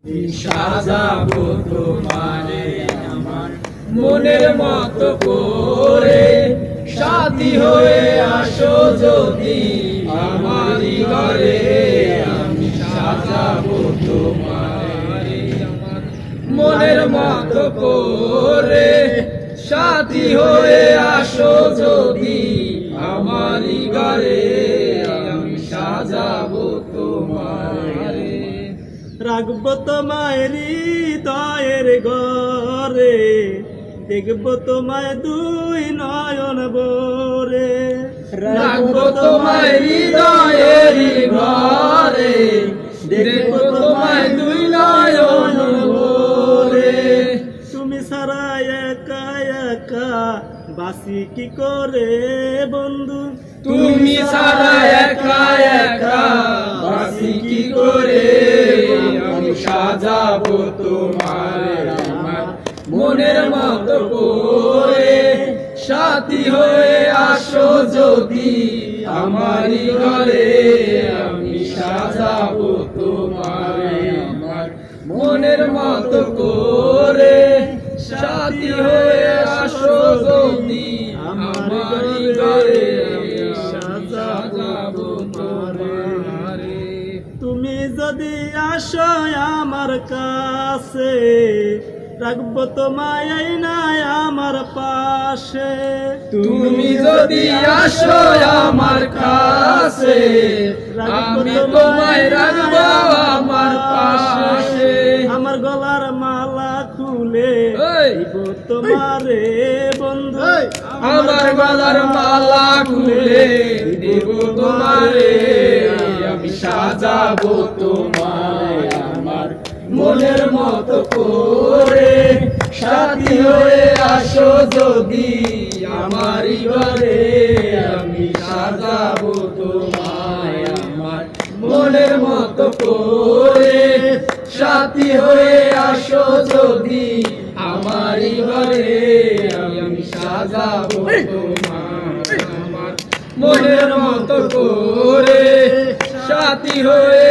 সাজাবো তোমারে আমার মনের মতো করে, সাথী হয়ে আসো যদি আমারই ঘরে। আমি সাজাবো তোমারে আমার মনের মতো করে, সাথী হয়ে আসো যদি আমারই ঘরে। আমি সাজাবো তোমারে, রাখবো তোমায় হৃদয়ের ঘরে, দেখবো তোমায় দুই নয়ন ভরে। রাখবো তোমায় হৃদয়ের ঘরে, দেখবো তোমায় দুই নয়ন ভরে। তুমি ছাড়া একা একা বাসি কি করে বন্ধু, তুমি ছাড়া একা একা বাসি কি করে। আমি সাজাবো তোমারে আমার মনের মতো করে, সাথী হয়ে আসো যদি আমারই ঘরে। আমি সাজাবো তোমারে আমার মনের মতো করে, সাথী হয়ে আসো যদি আমারই ঘরে। সাজাবো তোমারে, তুমি যদি আসো আমার কাছে, রাখবো তোমায় এই নাই আমার পাশে। তুমি যদি আসো আমার কাছে, আমি তোমায় রাখবো আমার পাশে। আমার গলার মালা খুলে দিব তোমারে বন্ধু, আমার গলার মালা খুলে দেব তোমারে। আমি সাজাবো তোমায় আমার মনের মতো করে, সাথী হয়ে আসো যদি আমারই ঘরে। আমি সাজাবো তোমায় আমার মনের মতো করে, সাথী হয়ে আসো যদি আমারই ঘরে। আমি সাজাবো তোমায় আমার মনের মতো করে, সাথী হয়ে